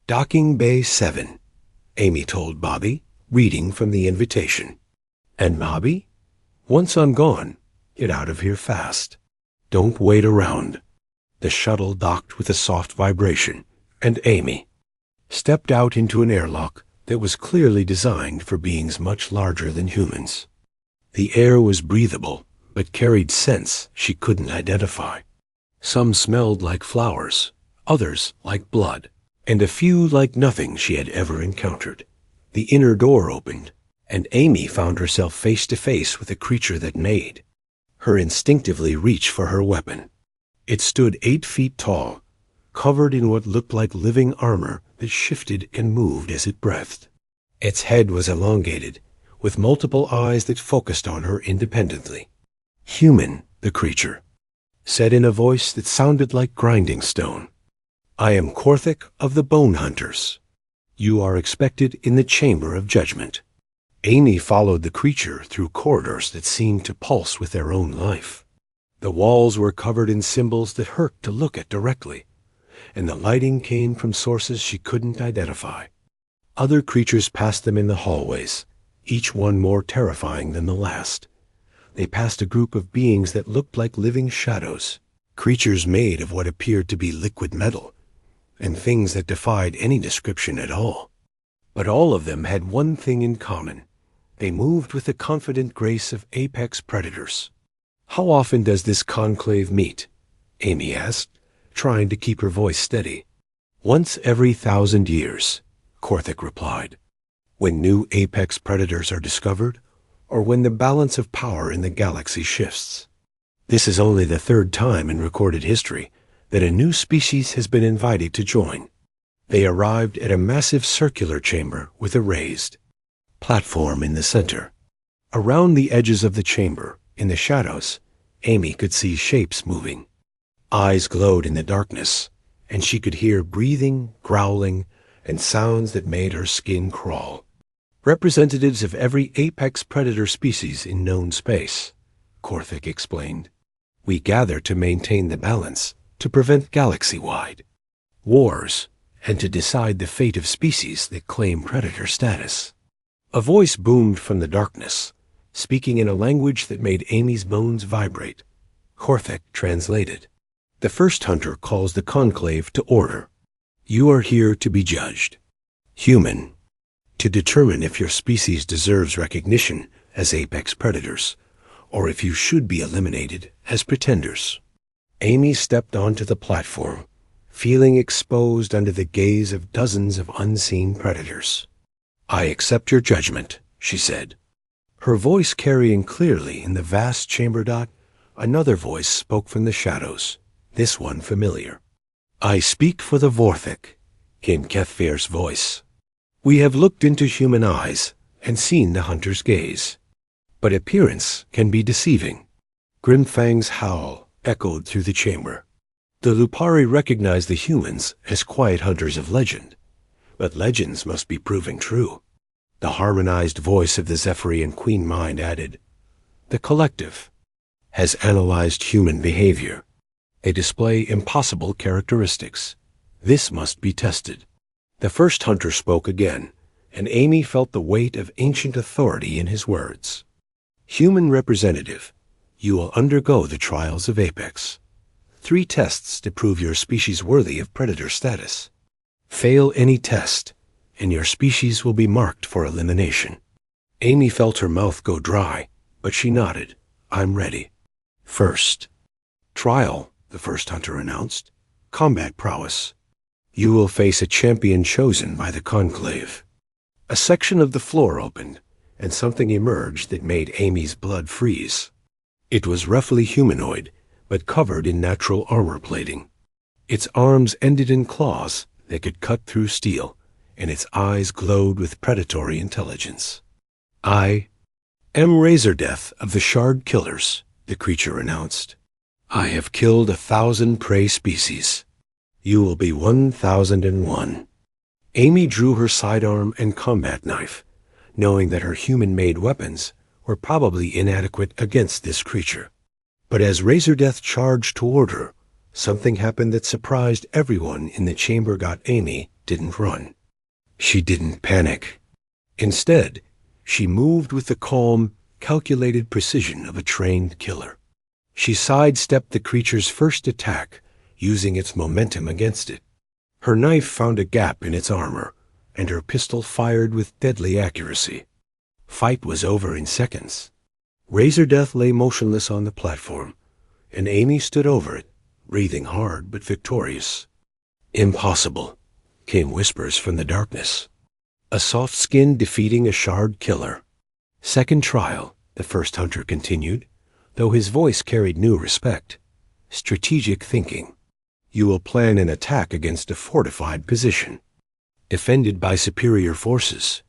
"Docking Bay 7, Amy told Bobby, reading from the invitation. "And Bobby? Once I'm gone, get out of here fast. Don't wait around." The shuttle docked with a soft vibration, and Amy stepped out into an airlock that was clearly designed for beings much larger than humans. The air was breathable, but carried scents she couldn't identify. Some smelled like flowers, others like blood, and a few like nothing she had ever encountered. The inner door opened, and Amy found herself face to face with a creature that made her instinctively reach for her weapon. It stood 8 feet tall, covered in what looked like living armor that shifted and moved as it breathed. Its head was elongated, with multiple eyes that focused on her independently. "Human," the creature said in a voice that sounded like grinding stone. "I am Korthik of the Bone Hunters. You are expected in the Chamber of Judgment." Amy followed the creature through corridors that seemed to pulse with their own life. The walls were covered in symbols that hurt to look at directly, and the lighting came from sources she couldn't identify. Other creatures passed them in the hallways, each one more terrifying than the last. They passed a group of beings that looked like living shadows, creatures made of what appeared to be liquid metal, and things that defied any description at all. But all of them had one thing in common. They moved with the confident grace of apex predators. "How often does this conclave meet?" Amy asked, trying to keep her voice steady. "Once every 1,000 years, Korthik replied. "When new apex predators are discovered, or when the balance of power in the galaxy shifts. This is only the 3rd time in recorded history that a new species has been invited to join." They arrived at a massive circular chamber with a raised platform in the center. Around the edges of the chamber, in the shadows, Amy could see shapes moving. Eyes glowed in the darkness, and she could hear breathing, growling, and sounds that made her skin crawl. "Representatives of every apex predator species in known space," Korthik explained. "We gather to maintain the balance, to prevent galaxy-wide wars, and to decide the fate of species that claim predator status." A voice boomed from the darkness, speaking in a language that made Amy's bones vibrate. Korthik translated. "The first hunter calls the conclave to order. You are here to be judged. Human, to determine if your species deserves recognition as apex predators, or if you should be eliminated as pretenders." Amy stepped onto the platform, feeling exposed under the gaze of dozens of unseen predators. "I accept your judgment," she said. Her voice carrying clearly in the vast chamber. Another voice spoke from the shadows, this one familiar. "I speak for the Vorthik," came Kethvir's voice. "We have looked into human eyes and seen the hunter's gaze. But appearance can be deceiving." Grimfang's howl echoed through the chamber. The Lupari recognized the humans as quiet hunters of legend, but legends must be proven true. The harmonized voice of the Zephyrian Queen Mind added, "The collective has analyzed human behavior. They display impossible characteristics. This must be tested." The first hunter spoke again, and Amy felt the weight of ancient authority in his words. "Human representative, you will undergo the trials of Apex. 3 tests to prove your species worthy of predator status. Fail any test, and your species will be marked for elimination." Amy felt her mouth go dry, but she nodded. "I'm ready." "First trial," the first hunter announced. "Combat prowess. You will face a champion chosen by the Conclave." A section of the floor opened, and something emerged that made Amy's blood freeze. It was roughly humanoid, but covered in natural armor plating. Its arms ended in claws that could cut through steel, and its eyes glowed with predatory intelligence. "I am Razordeath of the Shard Killers," the creature announced. "I have killed 1,000 prey species. You will be 1,001. Amy drew her sidearm and combat knife, knowing that her human-made weapons were probably inadequate against this creature. But as Razordeath charged toward her, something happened that surprised everyone in the chamber. Amy didn't run. She didn't panic. Instead, she moved with the calm, calculated precision of a trained killer. She sidestepped the creature's first attack, using its momentum against it. Her knife found a gap in its armor, and her pistol fired with deadly accuracy. Fight was over in seconds. Razordeath lay motionless on the platform, and Amy stood over it, breathing hard but victorious. "Impossible," came whispers from the darkness. "A soft skin defeating a shard killer." "Second trial," the first hunter continued, though his voice carried new respect. "Strategic thinking. You will plan an attack against a fortified position, defended by superior forces."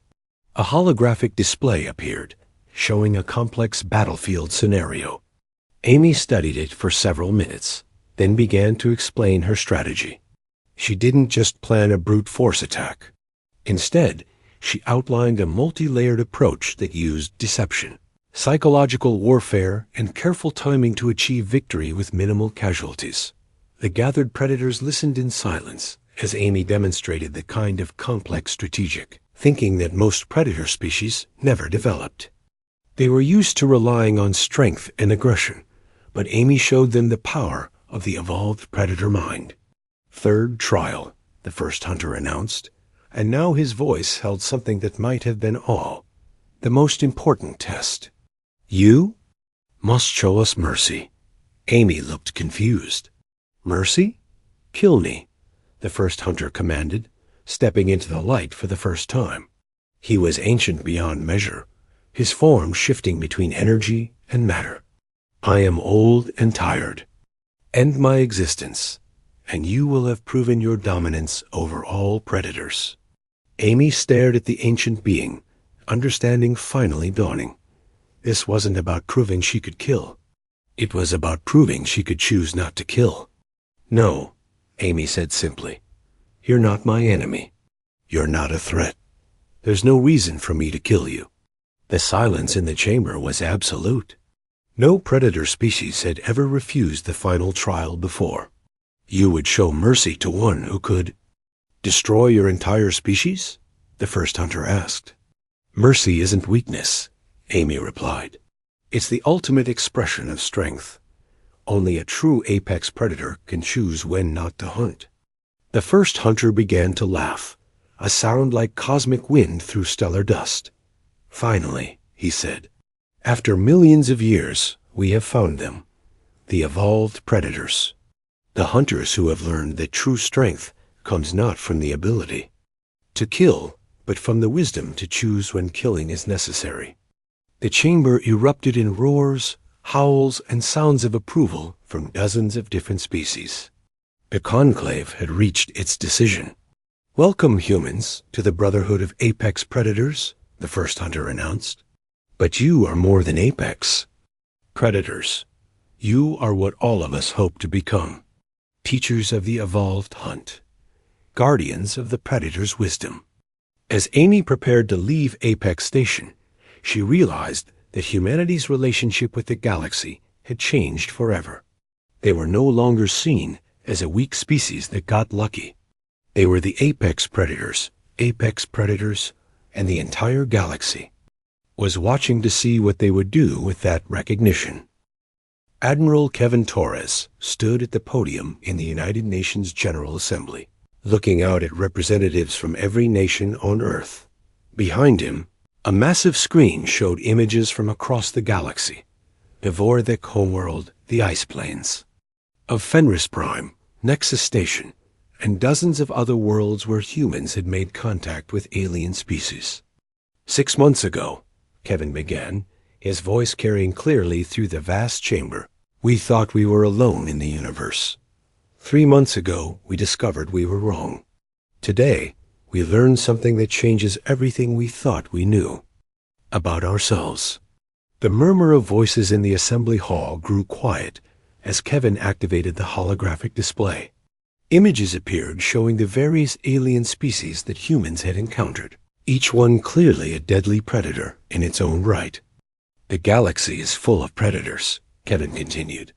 A holographic display appeared, showing a complex battlefield scenario. Amy studied it for several minutes, then began to explain her strategy. She didn't just plan a brute force attack. Instead, she outlined a multi-layered approach that used deception, psychological warfare, and careful timing to achieve victory with minimal casualties. The gathered predators listened in silence as Amy demonstrated the kind of complex strategic thinking that most predator species never developed. They were used to relying on strength and aggression, but Amy showed them the power of the evolved predator mind. "Third trial," the first hunter announced, and now his voice held something that might have been awe. "The most important test. You must show us mercy." Amy looked confused. "Mercy? Kill me," the first hunter commanded, stepping into the light for the first time. He was ancient beyond measure, his form shifting between energy and matter. "I am old and tired. End my existence, and you will have proven your dominance over all predators." Amy stared at the ancient being, understanding finally dawning. This wasn't about proving she could kill. It was about proving she could choose not to kill. "No," Amy said simply. "You're not my enemy. You're not a threat. There's no reason for me to kill you." The silence in the chamber was absolute. No predator species had ever refused the final trial before. "You would show mercy to one who could destroy your entire species?" the first hunter asked. "Mercy isn't weakness," Amy replied. "It's the ultimate expression of strength. Only a true apex predator can choose when not to hunt." The first hunter began to laugh, a sound like cosmic wind through stellar dust. "Finally," he said, "after millions of years, we have found them, the evolved predators. The hunters who have learned that true strength comes not from the ability to kill, but from the wisdom to choose when killing is necessary." The chamber erupted in roars, howls, and sounds of approval from dozens of different species. The conclave had reached its decision. "Welcome, humans, to the Brotherhood of Apex Predators," the first hunter announced. "But you are more than apex predators. You are what all of us hope to become. Teachers of the evolved hunt. Guardians of the predator's wisdom." As Amy prepared to leave Apex Station, she realized that humanity's relationship with the galaxy had changed forever. They were no longer seen as a weak species that got lucky. They were the apex predators, and the entire galaxy was watching to see what they would do with that recognition. Admiral Kevin Torres stood at the podium in the United Nations General Assembly, looking out at representatives from every nation on Earth. Behind him, a massive screen showed images from across the galaxy. Dvorak homeworld, the ice plains of Fenris Prime, Nexus Station, and dozens of other worlds where humans had made contact with alien species. 6 months ago, Kevin began, his voice carrying clearly through the vast chamber, we thought we were alone in the universe. 3 months ago, we discovered we were wrong. Today, we learned something that changes everything we thought we knew about ourselves. The murmur of voices in the assembly hall grew quiet as Kevin activated the holographic display. Images appeared showing the various alien species that humans had encountered, each one clearly a deadly predator in its own right. The galaxy is full of predators, Kevin continued.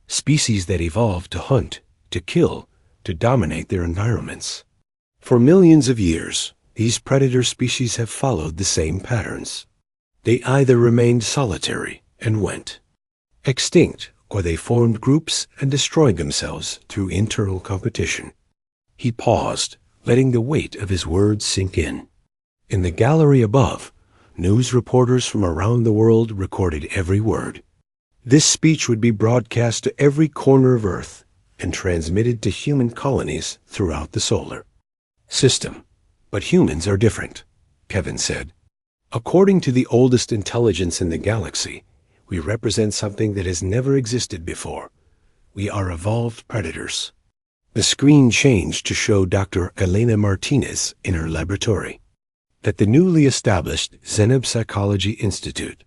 Species that evolved to hunt, to kill, to dominate their environments. For millions of years, these predator species have followed the same patterns. They either remained solitary and went extinct, or they formed groups and destroyed themselves through internal competition. He paused, letting the weight of his words sink in. In the gallery above, news reporters from around the world recorded every word. This speech would be broadcast to every corner of Earth and transmitted to human colonies throughout the solar system. But humans are different, Kevin said. According to the oldest intelligence in the galaxy, we represent something that has never existed before. We are evolved predators. The screen changed to show Dr. Elena Martinez in her laboratory at the newly established Zeneb Psychology Institute.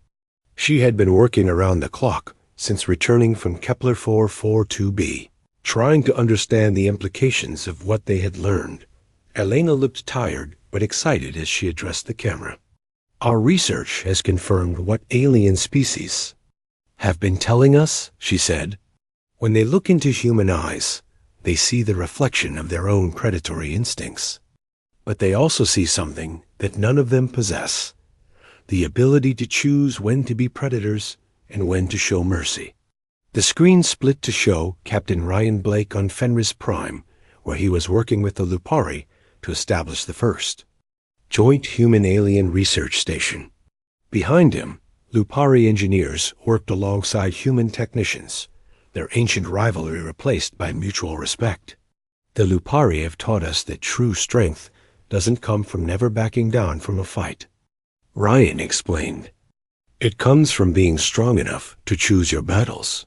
She had been working around the clock since returning from Kepler 442b, trying to understand the implications of what they had learned. Elena looked tired but excited as she addressed the camera. Our research has confirmed what alien species have been telling us, she said. When they look into human eyes, they see the reflection of their own predatory instincts. But they also see something that none of them possess, the ability to choose when to be predators and when to show mercy. The screen split to show Captain Ryan Blake on Fenris Prime, where he was working with the Lupari to establish the first joint human-alien research station. Behind him, Lupari engineers worked alongside human technicians, their ancient rivalry replaced by mutual respect. The Lupari have taught us that true strength doesn't come from never backing down from a fight. Ryan explained, it comes from being strong enough to choose your battles.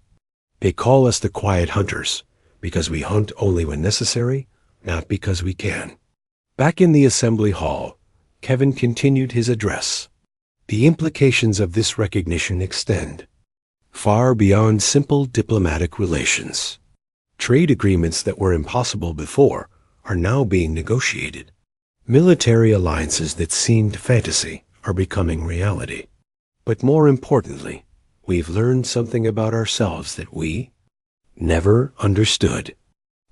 They call us the quiet hunters because we hunt only when necessary, not because we can. Back in the assembly hall, Kevin continued his address. The implications of this recognition extend far beyond simple diplomatic relations. Trade agreements that were impossible before are now being negotiated. Military alliances that seemed fantasy are becoming reality. But more importantly, we've learned something about ourselves that we never understood.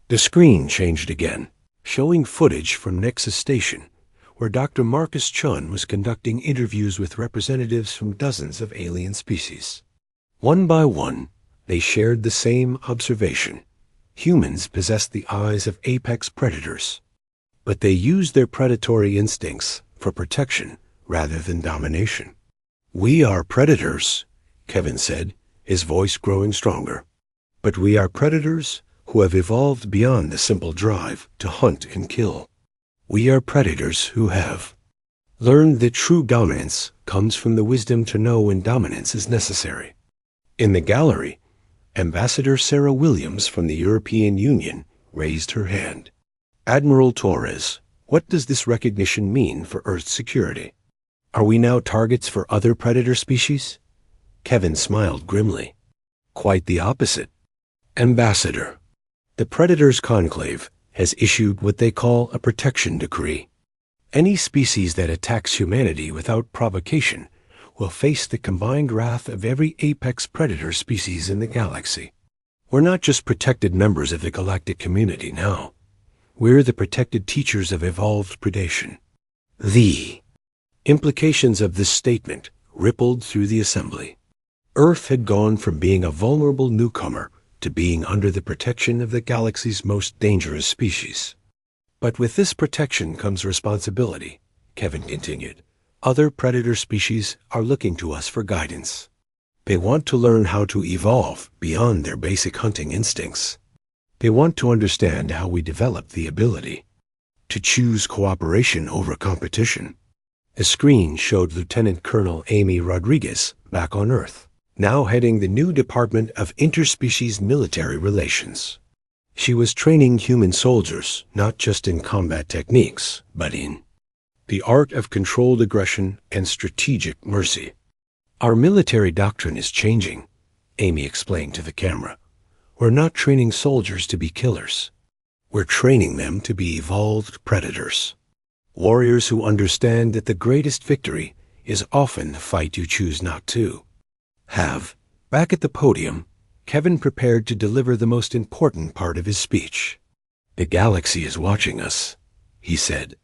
The screen changed again, showing footage from Nexus Station, where Dr. Marcus Chun was conducting interviews with representatives from dozens of alien species. One by one, they shared the same observation. Humans possess the eyes of apex predators, but they use their predatory instincts for protection rather than domination. We are predators, Kevin said, his voice growing stronger. But we are predators who have evolved beyond the simple drive to hunt and kill. We are predators who have learned that true dominance comes from the wisdom to know when dominance is necessary. In the gallery, Ambassador Sarah Williams from the European Union raised her hand. Admiral Torres, what does this recognition mean for Earth's security? Are we now targets for other predator species? Kevin smiled grimly. Quite the opposite. Ambassador, the Predators Conclave has issued what they call a protection decree. Any species that attacks humanity without provocation will face the combined wrath of every apex predator species in the galaxy. We're not just protected members of the galactic community now. We're the protected teachers of evolved predation. The implications of this statement rippled through the assembly. Earth had gone from being a vulnerable newcomer to being under the protection of the galaxy's most dangerous species. But with this protection comes responsibility, Kevin continued. Other predator species are looking to us for guidance. They want to learn how to evolve beyond their basic hunting instincts. They want to understand how we develop the ability to choose cooperation over competition. A screen showed Lieutenant Colonel Amy Rodriguez back on Earth, now heading the new Department of Interspecies Military Relations. She was training human soldiers not just in combat techniques, but in the art of controlled aggression and strategic mercy. Our military doctrine is changing, Amy explained to the camera. We're not training soldiers to be killers. We're training them to be evolved predators. Warriors who understand that the greatest victory is often the fight you choose not to have. Back at the podium, Kevin prepared to deliver the most important part of his speech. The galaxy is watching us, he said.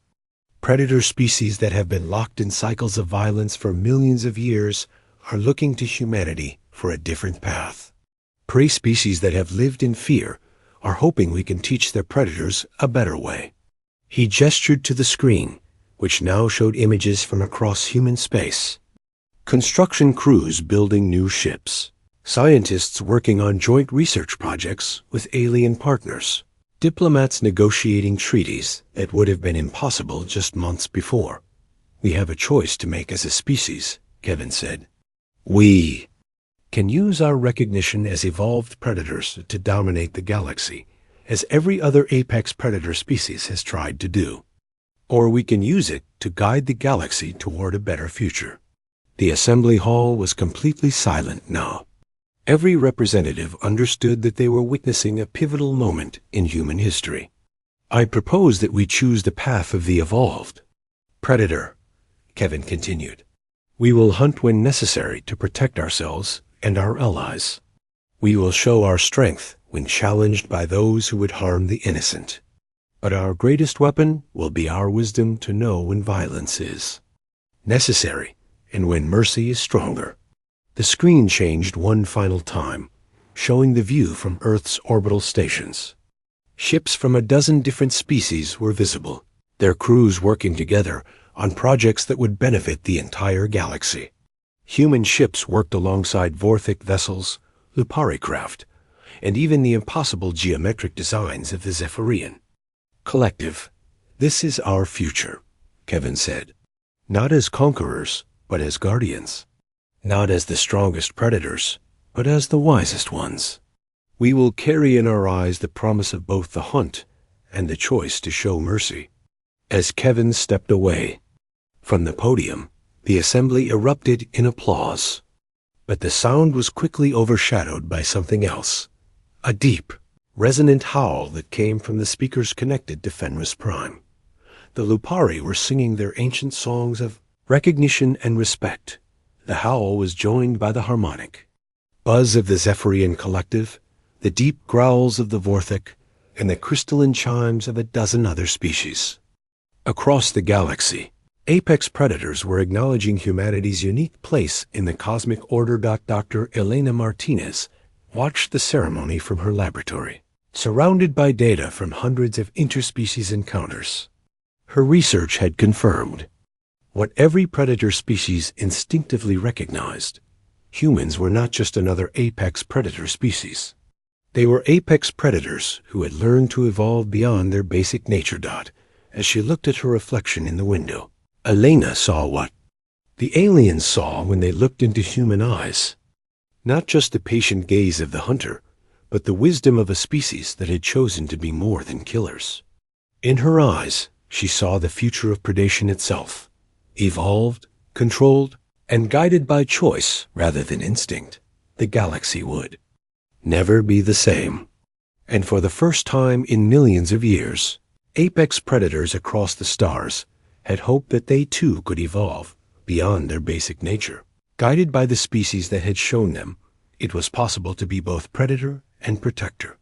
Predator species that have been locked in cycles of violence for millions of years are looking to humanity for a different path. Prey species that have lived in fear are hoping we can teach their predators a better way. He gestured to the screen, which now showed images from across human space. Construction crews building new ships, scientists working on joint research projects with alien partners, diplomats negotiating treaties that would have been impossible just months before. We have a choice to make as a species, Kevin said. We can use our recognition as evolved predators to dominate the galaxy, as every other apex predator species has tried to do. Or we can use it to guide the galaxy toward a better future. The assembly hall was completely silent now. Every representative understood that they were witnessing a pivotal moment in human history. I propose that we choose the path of the evolved predator, Kevin continued. We will hunt when necessary to protect ourselves and our allies. We will show our strength when challenged by those who would harm the innocent. But our greatest weapon will be our wisdom to know when violence is necessary and when mercy is stronger. The screen changed one final time, showing the view from Earth's orbital stations. Ships from a dozen different species were visible, their crews working together on projects that would benefit the entire galaxy. Human ships worked alongside Vorthic vessels, Lupari craft, and even the impossible geometric designs of the Zephyrian Collective. This is our future, Kevin said. Not as conquerors, but as guardians. Not as the strongest predators, but as the wisest ones. We will carry in our eyes the promise of both the hunt and the choice to show mercy. As Kevin stepped away from the podium, the assembly erupted in applause. But the sound was quickly overshadowed by something else. A deep, resonant howl that came from the speakers connected to Fenris Prime. The Lupari were singing their ancient songs of recognition and respect. The howl was joined by the harmonic buzz of the Zephyrian Collective, the deep growls of the Vorthic, and the crystalline chimes of a dozen other species. Across the galaxy, apex predators were acknowledging humanity's unique place in the cosmic order. Dr. Elena Martinez watched the ceremony from her laboratory, surrounded by data from hundreds of interspecies encounters. Her research had confirmed what every predator species instinctively recognized. Humans were not just another apex predator species. They were apex predators who had learned to evolve beyond their basic nature. As she looked at her reflection in the window, Elena saw what the aliens saw when they looked into human eyes. Not just the patient gaze of the hunter, but the wisdom of a species that had chosen to be more than killers. In her eyes, she saw the future of predation itself, evolved, controlled, and guided by choice rather than instinct. The galaxy would never be the same. And for the first time in millions of years, apex predators across the stars had hoped that they too could evolve beyond their basic nature. Guided by the species that had shown them, it was possible to be both predator and protector.